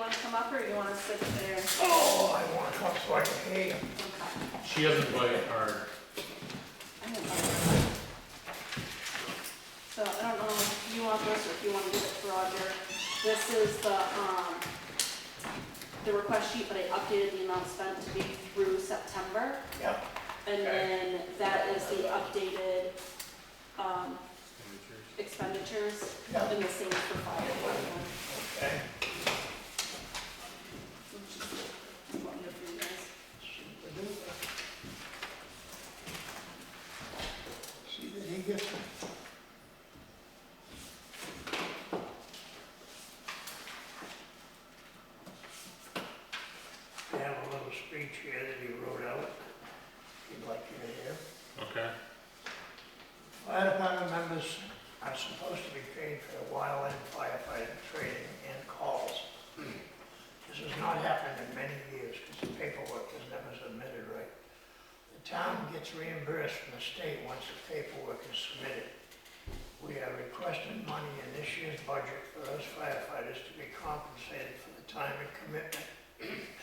wanna come up or you wanna sit there? Oh, I want to come so I can hear you. Okay. She doesn't play hard. I don't know. So I don't know if you want this or if you wanna give it to Roger. This is the request sheet, but I updated the amount spent to be through September. Yep. And then that is the updated, expenditures, Yep. and the same for fire department. Okay. Which one here for you guys? Super duper. See that he gets them. I have a little speech here that he wrote out, if you'd like you to hear. Okay. Fire department members are supposed to be paid for the wildland firefighting training and calls. This has not happened in many years because the paperwork was never submitted right. The town gets reimbursed from the state once the paperwork is submitted. We are requesting money in this year's budget for us firefighters to be compensated for the time and commitment.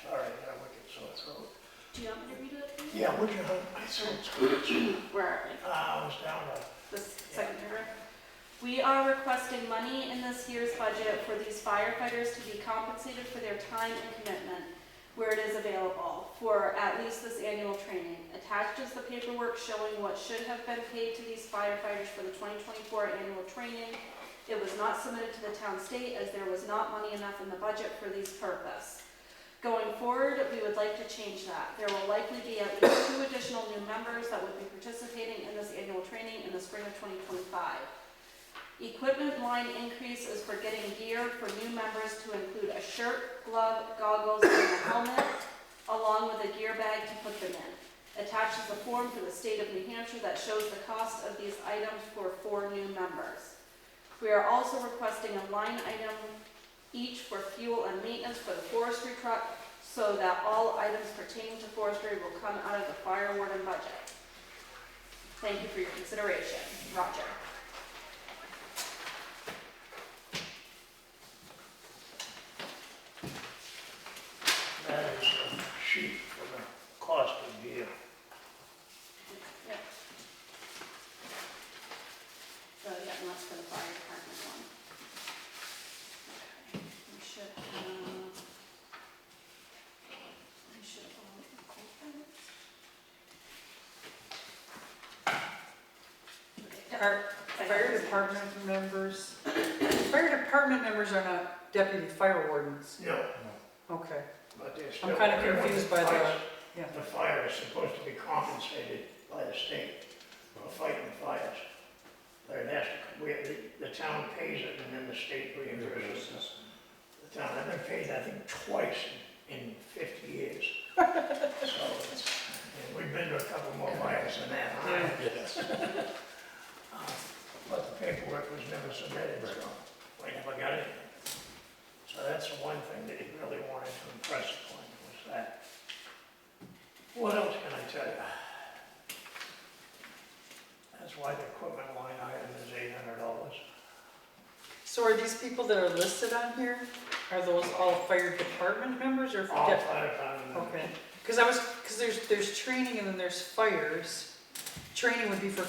Sorry, I got a wicked sore throat. Do you want me to read it? Yeah, would you, I said, Where are we? I was down to, This second paragraph. We are requesting money in this year's budget for these firefighters to be compensated for their time and commitment where it is available for at least this annual training. Attached is the paperwork showing what should have been paid to these firefighters for the 2024 annual training. It was not submitted to the town state as there was not money enough in the budget for these purpose. Going forward, we would like to change that. There will likely be at least 2 additional new members that would be participating in this annual training in the spring of 2025. Equipment line increase is for getting gear for new members to include a shirt, glove, goggles, and a helmet, along with a gear bag to put them in. Attached is a form for the state of New Hampshire that shows the cost of these items for 4 new members. We are also requesting a line item each for fuel and maintenance for the forestry truck, so that all items pertaining to forestry will come out of the fire warden budget. Thank you for your consideration. Roger. that is a sheet for the cost of gear. Yep. Yeah, and that's for the fire department one. Okay, we should Are fire department members are not deputy fire wardens? No, Okay, but they're still. I'm kind of confused by the, yeah. The fire is supposed to be compensated by the state for fighting fires. But it has to, the town pays it and then the state reimburses the town. I've been paid, I think, twice in 50 years. So it's, and we've been to a couple more fires than that, huh? Yes. But the paperwork was never submitted, so we never got anything. So that's the one thing that he really wanted to impress upon, was that. What else can I tell you? That's why the equipment line item is $800. So are these people that are listed on here, are those all fire department members or? All fire department members. Okay, because there's training and then there's fires. Training would be for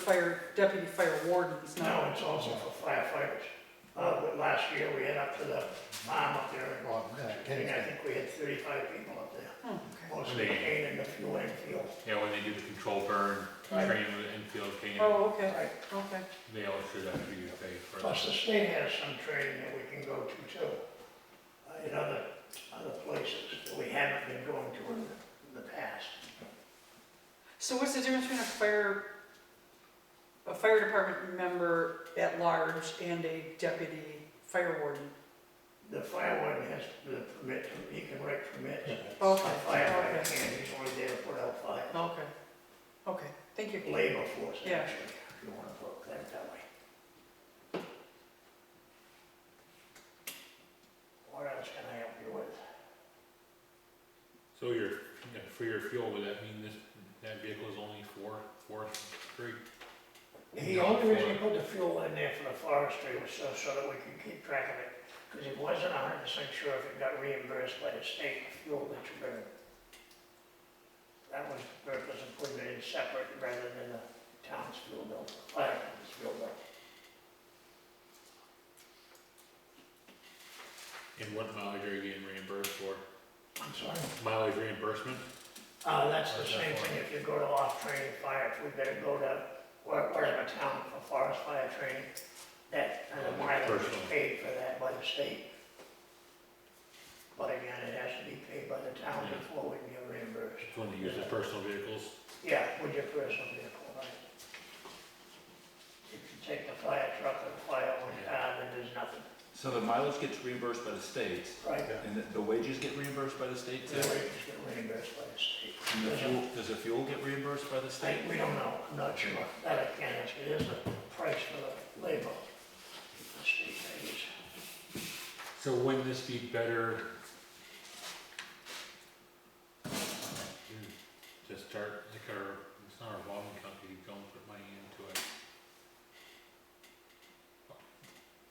deputy fire wardens, No, not. it's also for firefighters. But last year, we had up to the farm up there, and I think we had 35 people up there. Oh, okay. Mostly cane and the fuel and fuel. Yeah, when they do the control burn, Right. training with infield cane, Oh, okay, Right. okay. they all should actually get paid for it. Plus, the state has some training that we can go to too, in other places that we haven't been going to in the past. So what's the difference between a fire department member at large and a deputy fire warden? The fire warden has the permit, he can write permits. Okay, A firefighter okay, can't, he's only there to put out fires. okay, okay, thank you. Labor force, Yeah. actually, if you want to put that way. What else can I help you with? So for your fuel, would that mean that vehicle is only for forestry? The only reason we put the fuel in there for the forestry was so that we can keep track of it. Because he wasn't 100% sure if it got reimbursed by the state for fuel that you burn. That was the purpose of putting it in separate rather than the town's fuel bill, fire department's fuel bill. And what mileage are you getting reimbursed for? I'm sorry? Mileage reimbursement? That's the same thing if you go to off-training fire, if we better go to whatever town for forest fire training, that, and the mileage is Personal. paid for that by the state. But again, it has to be paid by the town Yeah. before we can get reimbursed. It's when you use the personal vehicles. Yeah, with your personal vehicle, right? If you take the fire truck or the fire one car, then there's nothing, So the mileage gets reimbursed by the state, right? and the wages get reimbursed by the state The too? wages get reimbursed by the state. And the fuel, does the fuel get reimbursed by the state? We don't know, I'm not sure, that I can't answer, it is the price for the labor the state pays. So wouldn't this be better? Just start, like it's not our revolving company, don't put money into it.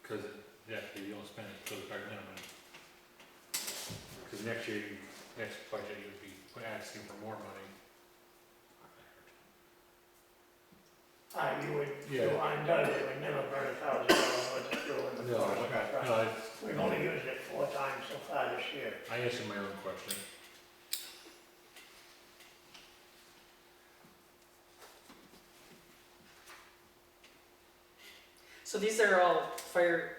Cause, yeah, you don't spend it, so it's back minimum. Cause next year, next budget, you would be asking for more money. You would, Yeah. undoubtedly, would never burn $1,000 worth of fuel in the No, forest. Right. No, We've only used it 4 times so far this year. I answered my own question. So these are all fire,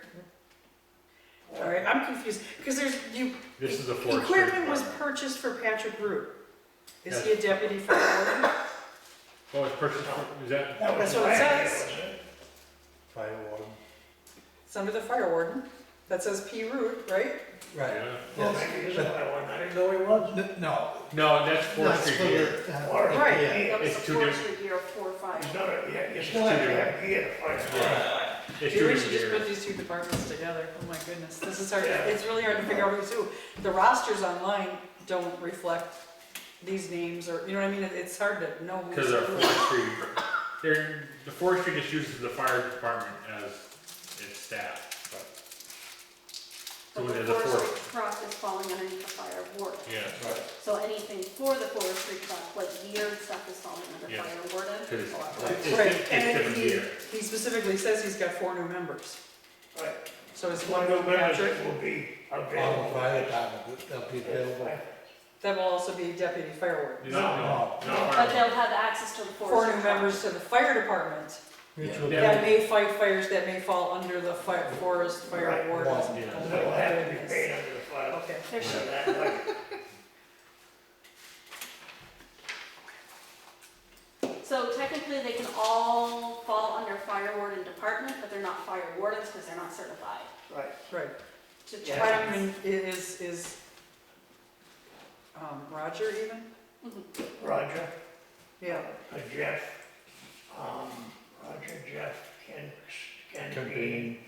all right, I'm confused, because there's, This is a forestry equipment was department. purchased for Patrick Root. Is he a deputy fire warden? Oh, it's purchased, is that, That was That's what it last year, says. wasn't it? Fire warden. It's under the fire warden, that says P. Root, right? Right. yeah? Well, Yes. maybe he's a fire warden, I didn't know he was. No. No, that's That's forestry for gear. the, Forest, Right. yeah. That was It's the two different- forestry gear, 4 or 5. He's not a, yeah, you still have to have gear to fight fire. It's Maybe two we different should just gear. put these two departments together, oh my goodness, this is hard, Yeah. it's really hard to figure out who's who. The rosters online don't reflect these names, or, you know what I mean, it's hard to know who's Cause our who. forestry, the forestry just uses the fire department as its staff, but. So But when the there's a forestry forest, truck is falling underneath the fire warden. yeah, So anything for the forestry truck, like gear and stuff, is falling under Yeah. fire warden. cause it's, Right, it's and different he, gear. he specifically says he's got 4 new members, Right. so it's One one of the new members Patrick, that will be all available. the fire department, they'll be available. that will also be deputy fire warden. No, But they'll have access to the 4 forestry new truck. members to the fire department, Which will Yeah. that may fight fires that may fall under the forest fire Right. warden. Yeah. Oh They'll my have to be goodness. paid under the fire. Okay. There should Under that budget. So technically, they can all fall under fire warden department, but they're not fire wardens because they're not certified. Right. Right, To Yeah. fireman is, Roger even? Mhm. Roger, Yeah, Jeff, Roger, Jeff, Ken Ken Bean.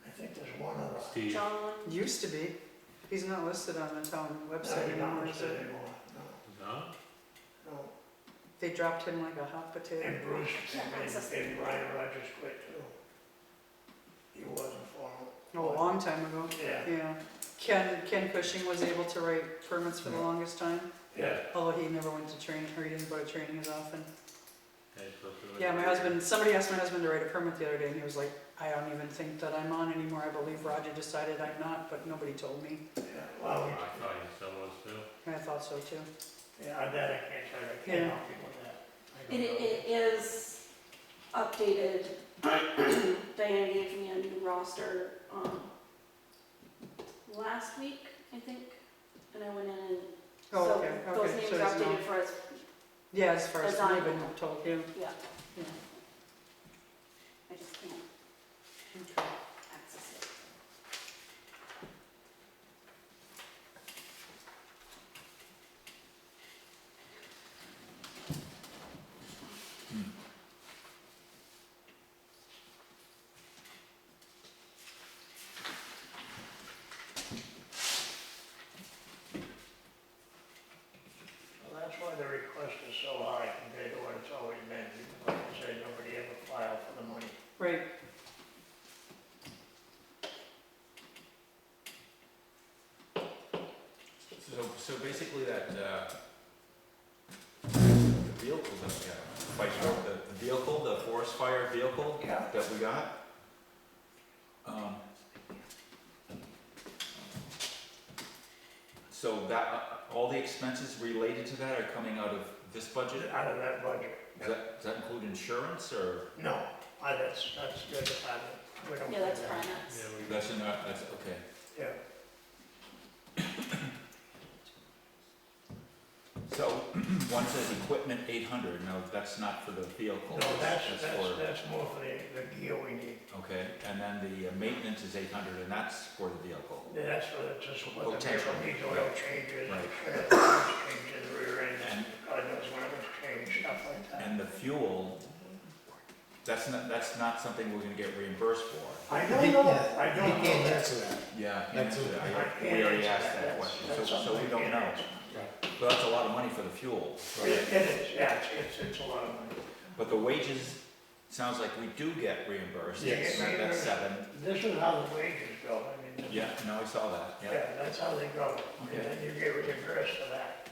I think there's one other. Steve, John, used to be, he's not listed on the town No, website he's not anymore, is listed it? anymore. no? No. They dropped him like a hot potato. And Bruce, Yeah, access. and Brian Rogers quit too. He wasn't formal. Oh, a long time ago, Yeah, yeah. Ken Cushing was able to write permits for the longest time, yeah. although he never went to training, or he didn't go to training as often. Yeah, it's supposed to be like- Yeah, my husband, somebody asked my husband to write a permit the other day, and he was like, I don't even think that I'm on anymore, I believe Roger decided I'm not, but nobody told me, Yeah, well, I thought he still was too. and I thought so too. yeah, that I can't tell you, I Yeah. can't help you with that. I it, don't know. it is updated. Diane gave me a new roster, last week, I think, and I went in and, Oh, so okay, those okay, names so are it's updated not, for us, yeah, as far as as I we've been know. told, yeah. yeah, Yeah. I just can't Okay. access it. Well, that's why the request is so high compared to what it's always been, because like I said, nobody ever filed for the money. Right, the vehicle, the forest fire vehicle Yeah. that we got. So that, all the expenses related to that are coming out of this budget? Out of that budget. Does that include insurance, or? No, that's your department. We don't Yeah, do that's that. finance. Yeah, we, That's in, that's, okay. Yeah. So, one says equipment 800, no, that's not for the vehicle. No, that's for, more for the gear we need. okay, and then the maintenance is 800, and that's for the vehicle. That's for just Oh, what the vehicle temporary. needs, oil changes, Right. changes, rear end, And- God knows when it was changed, stuff like that. And the fuel, that's not something we're gonna get reimbursed for. I don't know, I He don't know. can't answer that. Yeah, That's answer okay. that. I can't We already answer asked that That's- question, that's so we something I don't can't know. answer. But that's a lot of money for the fuel. It is, yeah, it's a lot of money. But the wages, sounds like we do get reimbursed. Yes. That's 7. This is how the wages go, I mean. Yeah, no, I saw that, yeah. Yeah, that's how they go, and Okay. then you get reimbursed for that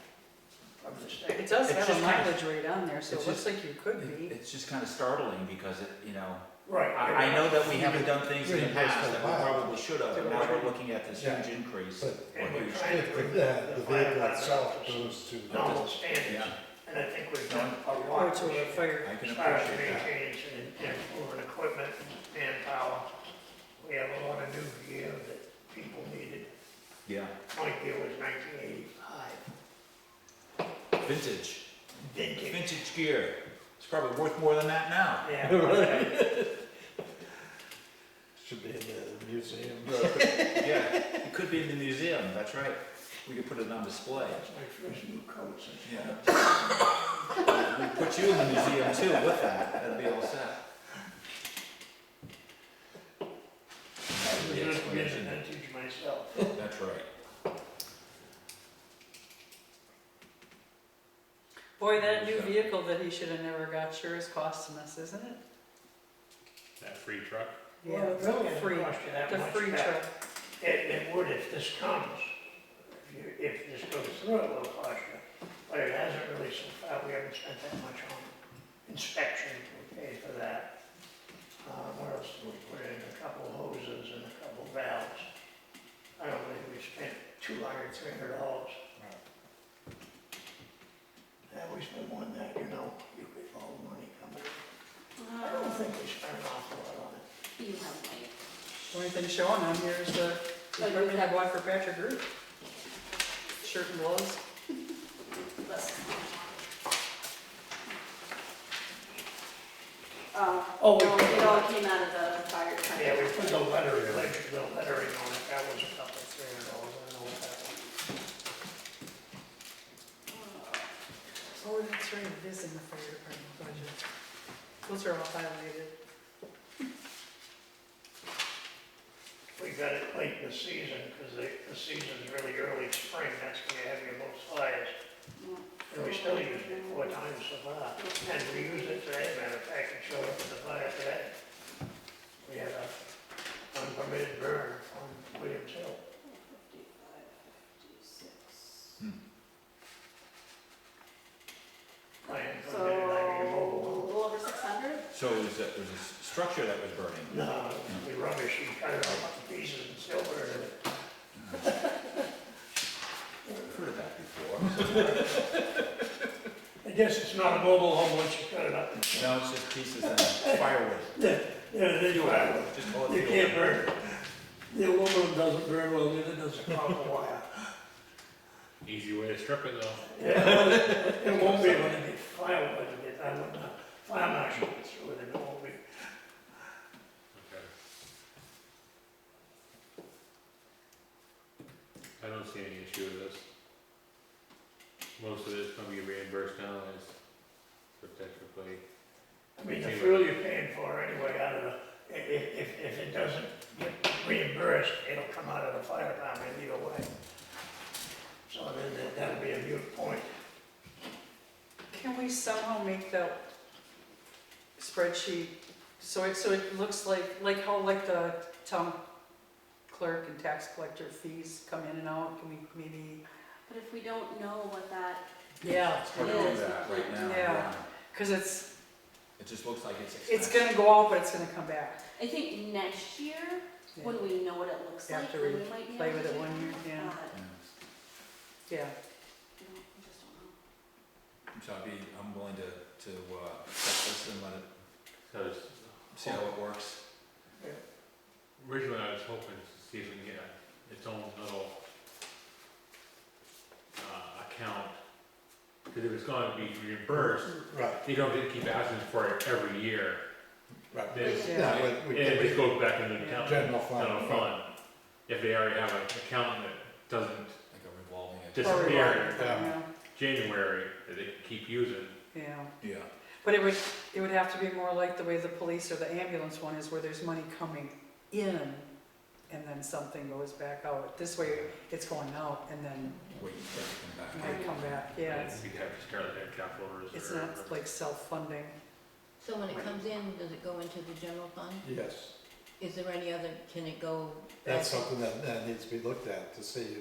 from the state. It does It's have a just kind of- mileage rate on there, so it it's looks like you could be. It's just kind of startling because it, you know, Right. I know that we haven't done things in the Reimbursed past for that we miles. probably should have, and now we're looking at this Yeah. huge increase. But And we're Huge. trying to if bring the vehicle fire itself department goes to, normal standards, Yeah, and I think we've done a Or lot. to a fire. I can As far as appreciate that. maintenance and improving equipment, manpower, we have a lot of new gear that people needed. Yeah, My gear was 1985, vintage, vintage. vintage gear. It's probably worth more than that now. Yeah, should be in the museum. Yeah, it could be in the museum, that's right. We could put it on display. that's my first new coat. Yeah. We put you in the museum too with that, that'd be all set. I was just getting vintage myself. That's right. Boy, that new vehicle that he should have never got sure is costing us, isn't it? that free truck. Yeah, Well, it really the doesn't free, cost you that the much free back. truck. It would if this comes, if this goes through, it will cost you, but it hasn't really so far, we haven't spent that much on inspection, we paid for that. What else did we put in, a couple hoses and a couple valves. I don't think we spent $200, $300. Yeah, we spent more than that, you know, you get all the money coming in. I don't think we spent an awful lot on it. You have money. The only thing showing on here is the equipment I bought for Patrick Root. Shirt and gloves. Listen. Oh, we no, put it the- all came out of the fire truck. Yeah, we put the lettering on it, that was a couple of $300, I know what that was. Oh, that's right, it is in the fire department budget. Those are all highlighted. We got it late in the season, because the season's really early spring, that's when you have your most fires. And we still use it 4 times so far, and we use it today, matter of fact, it showed up in the fire today. We had a unpermitted burn on Williams Hill. 55, 56. I hadn't So, permitted, I mean, a mobile. little over 600? So it was a structure that was burning. No, we rubbish, you cut it up in pieces and still burn it. I've heard of that before. I guess it's not a mobile home once you cut it up. No, it's just pieces and firewood. Yeah, they do that. Just call it You fuel. can't burn it. The aluminum doesn't burn well, neither does the copper wire. Easy way to strip it though. Yeah, well, it won't be when it gets firewood, when the fire marshal gets through with it, it won't be. Okay. I don't see any issue with this. Most of it's gonna be reimbursed now as for technically. I mean, the fuel you're paying for anyway, out of the, if it doesn't get reimbursed, it'll come out of the fire department either way. So then that'll be a moot point. Can we somehow make that spreadsheet, so it looks like how like the town clerk and tax collector fees come in and out, can we maybe? But if we don't know what that Yeah. It's hard to do that right now. Yeah. Cause it's It just looks like it's expensive. gonna go out, but it's gonna come back. I think next year, Yeah. when we know what it looks like, After then we we might be play able with to it do one year, that, yeah. but, Yeah, we just don't know. So I'm willing to set this and let it, Because see how it works. originally I was hoping to see if we can get its own little account. Because if it's gonna be reimbursed, Right, you don't get to keep asking for it every year. right. Then Yeah, we it just could goes back into the Yeah. general general fund. fund. If they already have an account that doesn't Like a revolving account. disappear in Yeah. January, that they can keep using. yeah. Yeah. But it would have to be more like the way the police or the ambulance one is, where there's money coming in and then something goes back out. This way, it's going out and then Wait for it to come back. might come back, yeah. And you'd have to start like a capital reserve. It's not like self-funding. So when it comes in, does it go into the general fund? Yes, Is there any other, can it go back? that's something that needs to be looked at to see.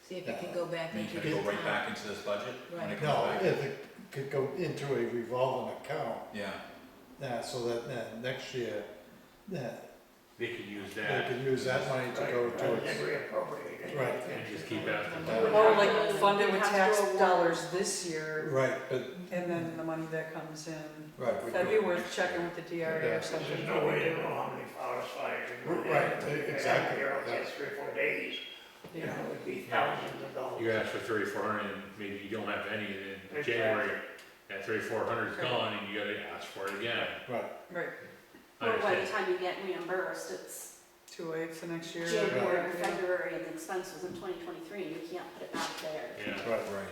See if it can go back I mean, into can the it go right town? back into this budget when Right. it comes No, back? if it could go into a revolving account, Yeah, so that next year, that They could use they that could use that money to go Right, to and its. reappropriate. Right. and just keep asking. Yeah. for it. Or like fund it with We'd have to tax do a warrant. dollars this year, Right, but, and then the money that comes in. right. we That'd could- be worth checking with the DRA or Yeah. something. There's no way to know how many forest fires are going to Right, have. exactly, Here, yeah. it's 3 or 4 days, you know, Yeah. it would be thousands of dollars. You ask for 3,400 and maybe you don't have any, and in Exactly. January, that 3,400 is gone and you gotta ask for it again. Right, Right, Or by the Understand? time you get reimbursed, it's too late for next year. January or Yeah. February, and the expense was in 2023, and you can't put it back there. Yeah. right. right.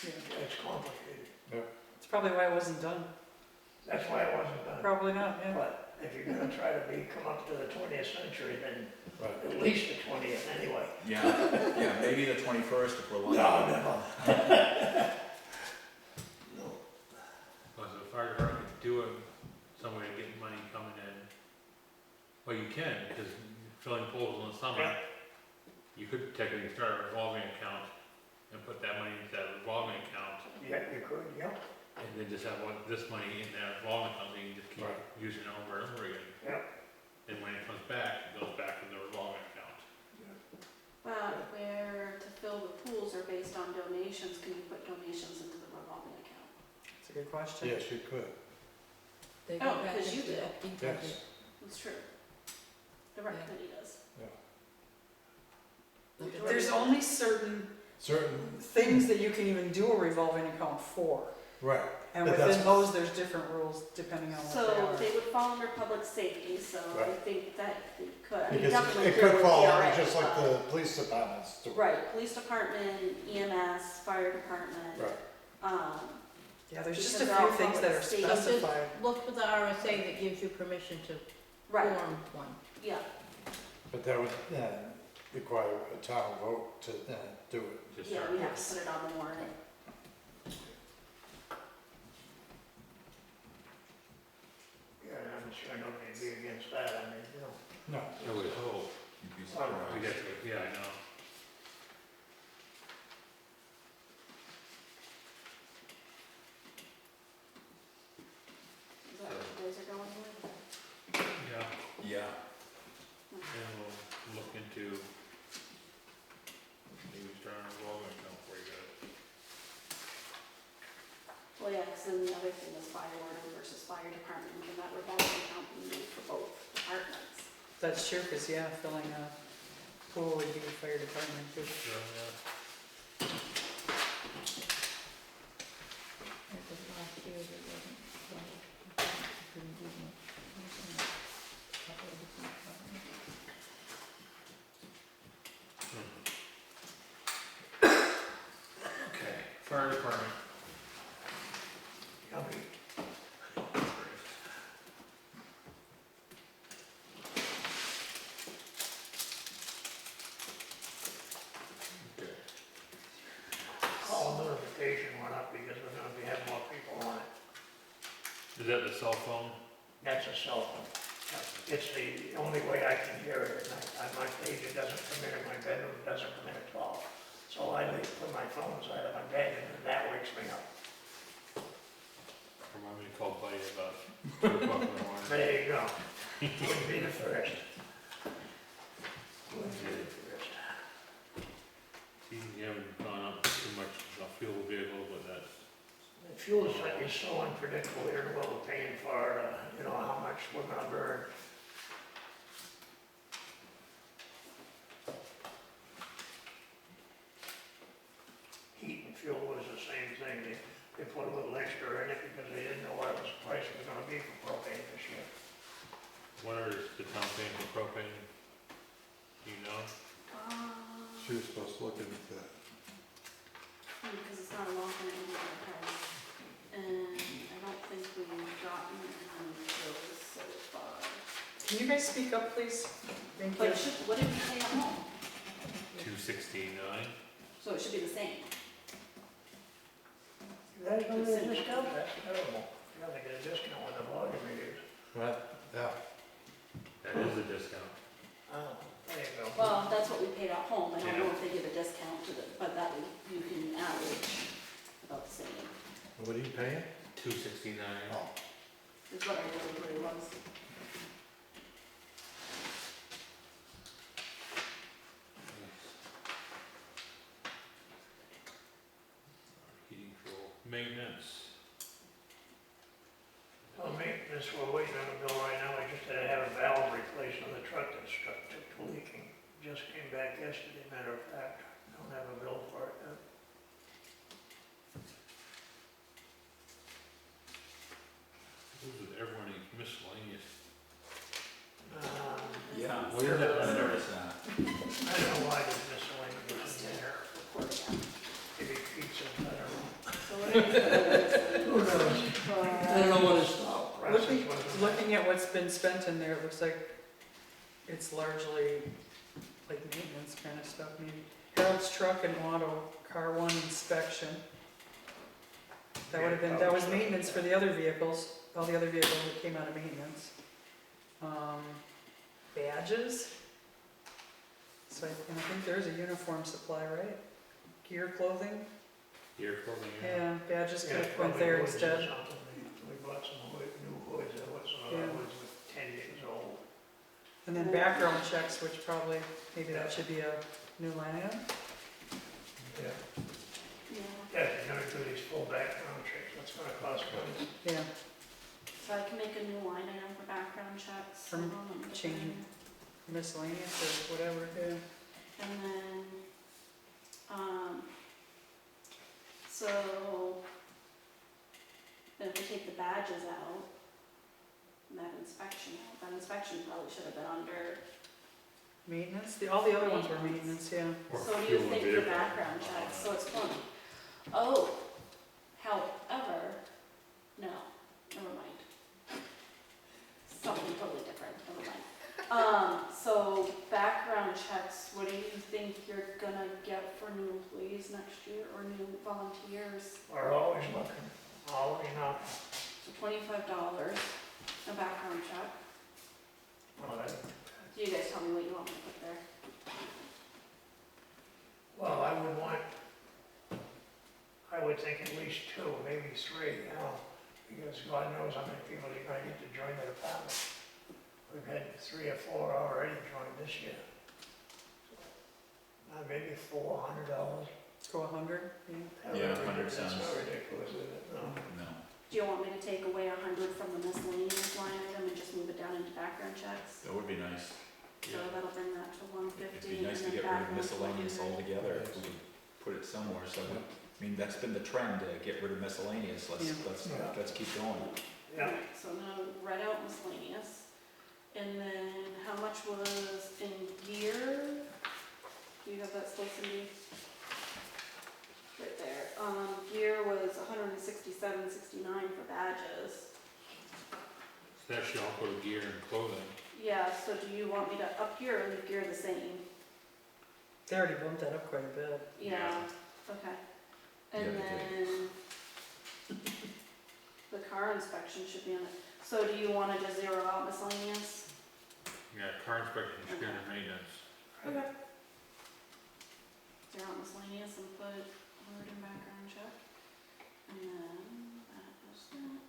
Yeah. It's complicated. It's probably why it wasn't done. That's why it wasn't done. Probably not, yeah. But if you're gonna try to come up to the 20th century, then Right. at least the 20th anyway. Yeah, maybe the 21st if we're lucky. No. Well, so the fire department could do it, some way to get money coming in. Well, you can, because filling poles in the summer, you could technically start a revolving account and put that money into that revolving account, Yeah, you could, yeah. and then just have this money in that revolving account, so you can just keep Right. using it over and over again. Yeah. And when it comes back, it goes back in the revolving account. But where to fill the pools are based on donations, can you put donations into the revolving account? It's a good question. Yes, you could. They Oh, go back 'cause you into the do. FD Yes. budget. That's true. The rec Yeah. committee does. But the- There's only certain Certain, things that you can even do a revolving account for. right. And But within that's- those, there's different rules depending on what So they they would fall under public safety, so I Right. think that they could. I mean, Because definitely it here could with fall DRA, under just like but- the police departments do. Right, police department, EMS, fire department. Right. are. Yeah, there's just a Because they're all few things that are public safety. specified. Look for the RSA that gives you permission to Right, form one. yeah. But that would require a town vote to do it. Just Yeah, start. we have to put it on the warrant. Yeah, and I'm sure nobody'd be against that, I mean, you know. No. I would hope. You'd be We surprised. get to, yeah, I know. Is that what you guys are going with? Yeah, Yeah, and we'll look into maybe starting a revolving account for you guys. Well, yeah, because then the other thing is fire warden versus fire department, and that revolving account be made for both departments. That's true, because yeah, filling a pool would be the fire department too. So, yeah. Because last year there wasn't, couldn't do much. Couple of different departments. Okay, fire department. Yummy. Okay. Call notification went up because we're gonna have more people on it. Is that the cell phone? That's a cell phone. It's the only way I can hear it at night. On my pager doesn't come in my bedroom, it doesn't come in at 12. So I leave, put my phone side of my bed and that wakes me up. Or want me to call Buddy about 2 o'clock in the morning. There you go. Wouldn't be the first. Wouldn't be the first. You haven't gone up too much on fuel vehicle, but that's, The fuel is so unpredictable, we don't know what we're paying for, you know, how much we're gonna burn. Heat and fuel was the same thing, they put a little extra in it because they didn't know what the price was gonna be for propane this year. what are the town paying for propane? Do you know? She was supposed to look into that. Because it's not a long-term individual price. And I don't think we've gotten any bills so far. Can you guys speak up, please? Thank you. But what did we pay at home? 269? So it should be the same. That's gonna be a discount, that's terrible. You gotta get a discount with the volume reduced. Well, yeah, That is a discount. Oh, there you go. Well, that's what we paid at home. I don't know if they give a discount to the, but that you can average about the same, what are you paying? 269. Oh, is what our delivery was. Heating fuel. Maintenance. Well, maintenance, we're waiting on a bill right now, we just had to have a valve replaced on the truck that took to leaking. Just came back yesterday, matter of fact, don't have a bill for it yet. Those with everyone is miscellaneous. Yeah. What is that I under? noticed that. I don't know why there's miscellaneous in there, Report again. maybe pizza, I don't know. So what are you? Who knows? I don't know what his thought process Looking, was. on that. looking at what's been spent in there, it looks like it's largely like maintenance kind of stuff. I mean, Harold's truck and auto, car one inspection. That would have been, that was maintenance for the other vehicles, all the other vehicles that came out of maintenance. Badges. So and I think there's a uniform supply, right? Gear, clothing, Gear clothing, yeah, badges could Yeah, have went probably there hoods or instead. something. We bought some new hoods, there was some of Yeah. the hoods with 10 years old. And then background checks, which probably, maybe that should be a new line item. Yeah. Yeah, Yeah, if you're gonna do these full background checks, that's gonna cost money. Yeah, so I can make a new line item for background checks. From Hold on, let me get change. that. miscellaneous or whatever, yeah. And then, so, then if we take the badges out, and that inspection probably should have been under. Maintenance, all the other ones were maintenance, yeah. Or So what do you fuel and think for vehicle. background checks? So it's 20. Oh, however, no, never mind. Something totally different, never mind. So background checks, what do you think you're gonna get for new employees next year or new volunteers? We're always looking, always not, So $25, a background check. well, that, You guys tell me what you want me to put there. well, I would think at least 2, maybe 3, you know, because God knows how many people you're gonna get to join the department. We've had 3 or 4 already join this year. Maybe $400. Go 100, yeah. Yeah, 100 That's sounds- not ridiculous, is it? No. No. Do you want me to take away 100 from the miscellaneous line item and just move it down into background checks? That would be nice. So that'll bring that to 150. It'd be nice to and then get rid of background miscellaneous 100. altogether, if we could put it somewhere, so, I mean, that's been the trend, to get rid of miscellaneous, Yeah. Yeah. let's keep going. Yeah, Alright, so I'm gonna write out miscellaneous. And then how much was in gear? Do you have that still, Cindy? Right there. Gear was 167.69 for badges. So that should all go to gear and clothing. Yeah, so do you want me to up gear or leave gear the same? They already bumped that up quite a bit. Yeah, okay. And Yeah, they then the car inspection should be on it. So do you wanna just zero out miscellaneous? Yeah, car inspection, security and maintenance. Okay. Zero out miscellaneous and put word and background check. And then that was that.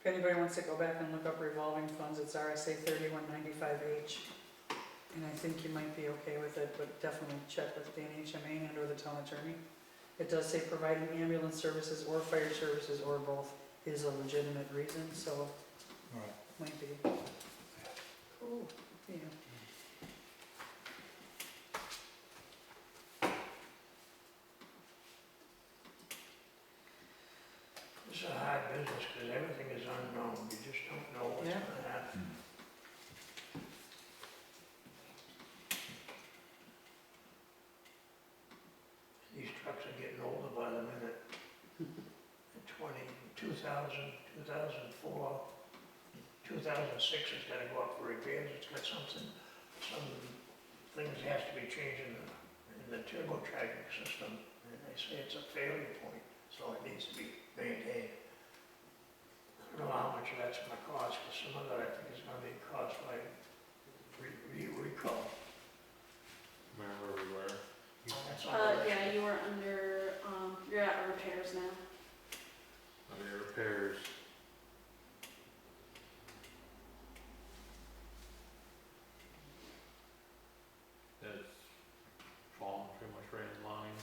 If anybody wants to go back and look up revolving funds, it's RSA 3195H. And I think you might be okay with it, but definitely check with the NHMA and or the town attorney. It does say providing ambulance services or fire services or both is a legitimate reason, so Right. might be. Cool, yeah. It's a hard business because everything is unknown. You just don't know what's Yeah. gonna happen. These trucks are getting older by the minute. In 2000, 2004, 2006 has gotta go up for repairs. It's got some things has to be changed in the turbo tracking system. And they say it's a failure point, so it needs to be maintained. I don't know how much of that's gonna cost, because some of that I think is gonna be cost by recall. Remember where we were? That's all right. Yeah, you were under, you're at repairs now. Under repairs. That's fallen pretty much right in line.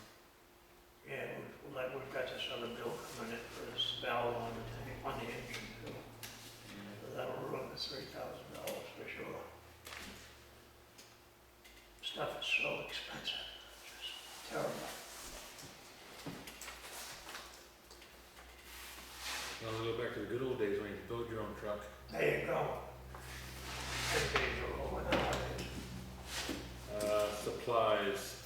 Yeah, we've got this other bill coming in for this valve on the tank, on the engine too. So that'll run the $3,000 for sure. Stuff is so expensive, just terrible. Well, we'll go back to the good old days when you could build your own truck. There you go. Them days are over nowadays. Supplies.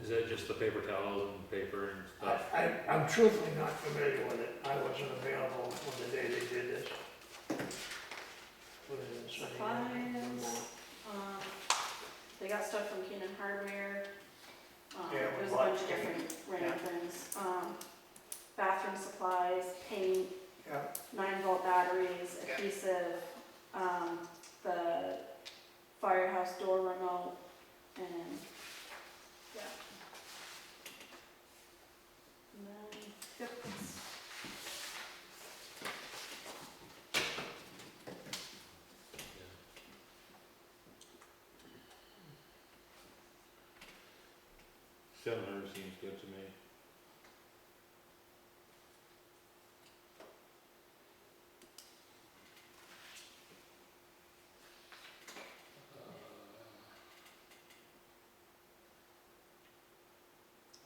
Is that just the paper towels and paper and stuff? I'm truthfully not familiar with it. I wasn't available on the day they did this. Put it in Sunday morning. Supplies. They got stuff from Keenan Hardware. Yeah, we There's a bought bunch of paint. different random things. Bathroom supplies, paint, Yeah, 9-volt batteries, Yeah. adhesive, the firehouse door remote, and, yeah. And then, yep, it's- $700 seems good to me.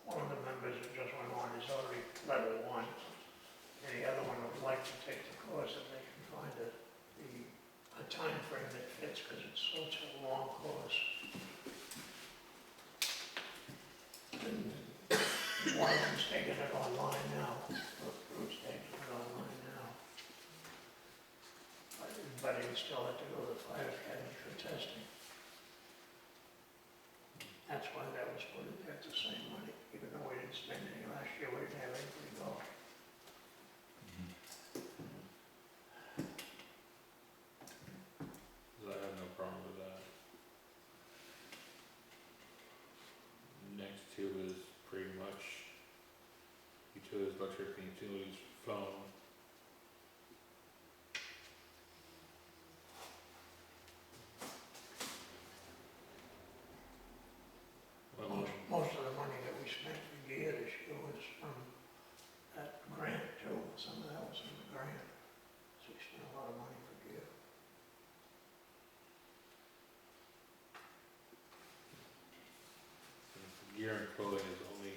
one of the members that just went on is already level 1. And the other one would like to take the course if they can find a time frame that fits, because it's such a long course. And one of them's taking it online now, Bruce taking it online now. But he would still have to go to the fire academy for testing. That's why that was put in there, it's the same money, even though we didn't spend any last year, we didn't have anybody go. I have no problem with that. Next two is pretty much utilities, electric, and utilities, phone. Well, Most of the money that we spent for gear this year was from that grant too, some of that was from the grant. So we spent a lot of money for gear. gear and clothing is only,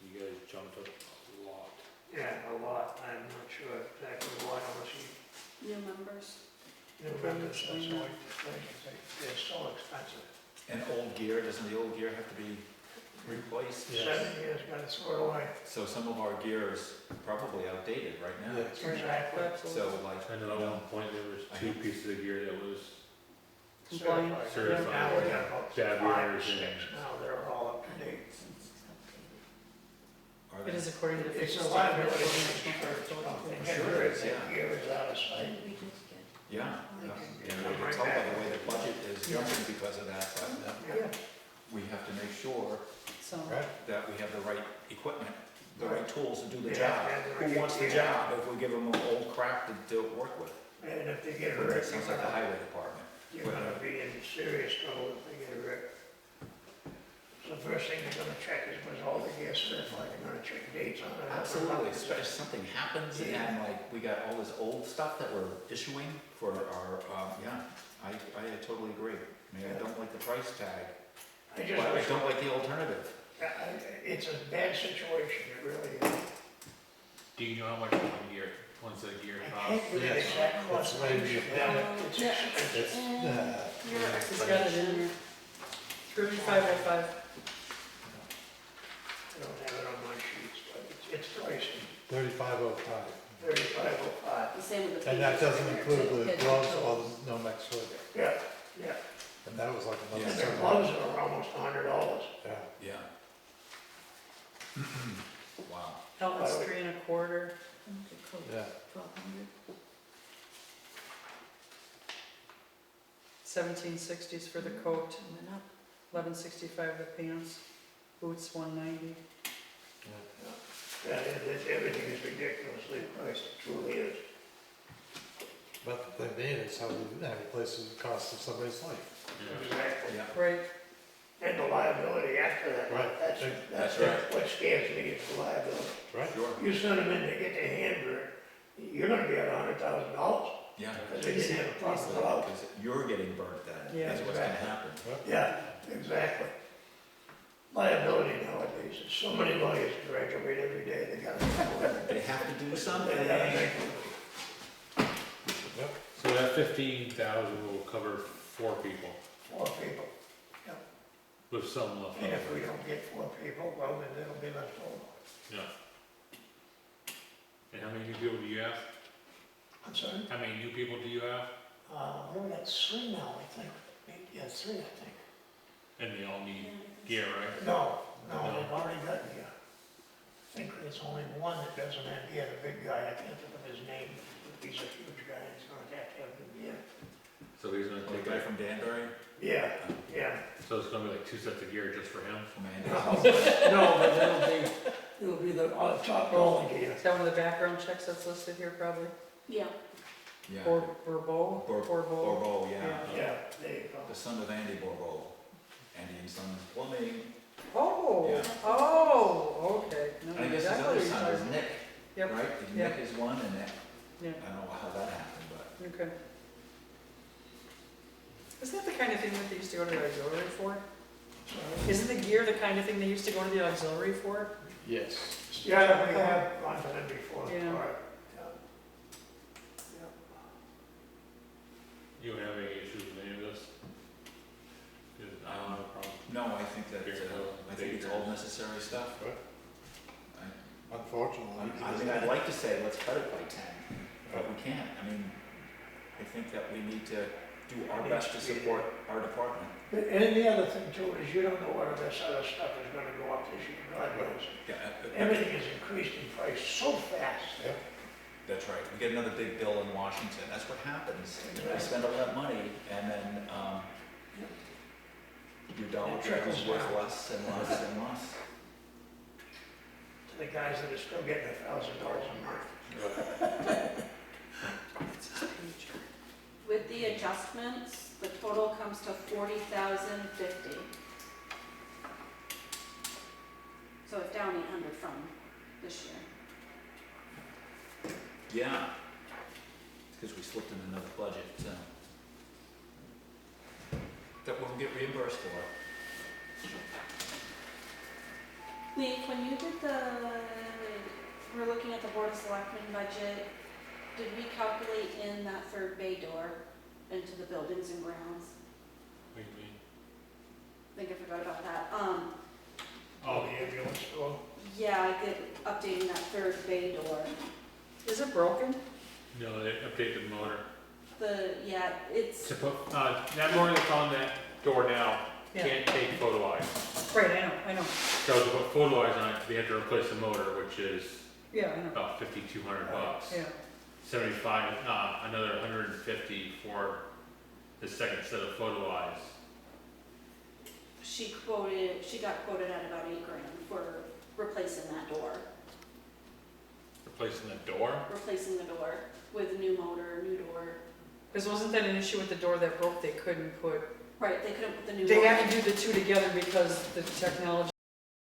you guys jumped up a lot. Yeah, a lot, I'm not sure exactly why, unless you new members. remember, that's the way they're so expensive. And old gear, doesn't the old gear have to be replaced? Yes. 7 years, gotta throw it away. So some of our gear is probably outdated right now. Yes. Exactly. So like, I know at one point there was I 2 know. pieces of gear that was, Compliant. Certified. Now we got about Dab 5 or years 6 and- now, they're all up to date. are It they? is according to the It's fixed a standard liability for insurance, national don't fire think Sure every is, yeah. gear is out of sight. We just get. Yeah, They yeah. can- You come can right tell by back. the way the budget is jumping because of that, but Yeah. we have to make sure So, Right? that we have the right equipment, the right tools to do the They job. have to have the Who right wants the gear. job if we give them old crap to work with? And if they get It hurt, sounds like the highway department. you're gonna be in serious trouble if they get hurt. So first thing they're gonna check is, was all the gear certified, they're gonna check dates on it. Absolutely, especially if something happens and like, we got all this old stuff that we're issuing for our, yeah, I totally agree. I mean, I don't like the price tag, I but just I wish, don't like the alternative. it's a bad situation, it really is. Do you know how much one set of gear I costs? can't believe Yes. exact cost. It's maybe- It's Yeah. expensive. It's, Your it's got it in there. 3505. I don't have it on my sheets, but it's pricey, 3505. 3505. The same with the. And that pages. doesn't include the gloves or the Nomex hood. Yeah, yeah. And that was like Yeah. another And the $7. gloves are almost $100. Yeah. Yeah. Wow. Helmet's 325. Yeah. 1,200. 1760s for the coat, And then up. 1165 the pants, boots 190. Yeah, everything is ridiculously priced, it truly is. But the thing is, how many places the cost of somebody's life. Yeah. Exactly. Yeah. Right, And the liability after that. Right. That's right. what scares me, is the liability. Right? Sure. You send them in to get their hand burned, you're gonna be at $100,000, Yeah. because they didn't have a proper glove. Because you're getting burnt then, Yeah. that's what's gonna happen. Yeah, exactly. Liability nowadays, there's so many lawyers graduate every day, they gotta. They have to do something. They gotta make, So that 15,000 will cover 4 people 4 people. with some left And if over. we don't get 4 people, well, then it'll be left over. Yeah. And how many new people do you have? I'm sorry? How many new people do you have? We got 3 now, I think. Yeah, 3, I think. And they all need gear, right? No, No. they've already got gear. I think there's only one that doesn't have gear, the big guy, I can't think of his name. He's a huge guy, he's gonna have the gear. So he's gonna The take guy like, from Danbury, Yeah, yeah. so it's gonna be like 2 sets of gear just for him? from Andy. No, but it'll be the top rolling gear. is that one of the background checks that's listed here probably? Yeah, Yeah. Borbo? Borbo, yeah. Yeah, there you go. The son of Andy Borbo. Andy and Sons Plumbing. Oh, Yeah. oh, okay. No, And I guess his exactly other what you're son is talking- Nick, Yep, right? Yeah. Nick is one and that, yeah, I don't know how that happened, but. okay. Isn't that the kind of thing that they used to go to the auxiliary for? Isn't the gear the kind of thing they used to go to the auxiliary for? Yes. Yeah, we have gone to them before. Yeah. All right. You don't have any issues with any of this? 'Cause I don't have a problem. No, I think that, I think it's all necessary stuff. Right. I Unfortunately. I mean, I'd like to say, let's cut it by 10, but we can't. I mean, I think that we need to do our best to support our department. And the other thing too is you don't know whether this other stuff is gonna go up this year, God knows. Yeah, Everything is increased in price so fast. Yeah. that's right. We get another big bill in Washington. That's what happens. We spend all that money and then, your dollar It check is trickles worth down. less and less and less. To the guys that are still getting $1,000 a month. with the adjustments, the total comes to 40,050. So it's down 800 from this year. Yeah. Because we slipped in another budget, that we'll get reimbursed for. Lee, when you did we're looking at the Board of Selectmen budget, did we calculate in that 3rd bay door into the buildings and grounds? What do you mean? I think I forgot about that. Oh, the ambulance store. Yeah, I did updating that 3rd bay door. Is it broken? No, they updated the motor. It's, To put, that motor that's on that door now Yeah. can't take photo eyes. Right, I know, So to put photo eyes on it, we have to replace the motor, which is yeah, I know, about $5,200. yeah. 75, another 150 for the second set of photo eyes. She got quoted at about $8,000 for replacing that door, Replacing the door? replacing the door with new motor, new door. Because wasn't that an issue with the door that broke, they couldn't put, Right, they couldn't put the new they motor. had to do the two together because the technology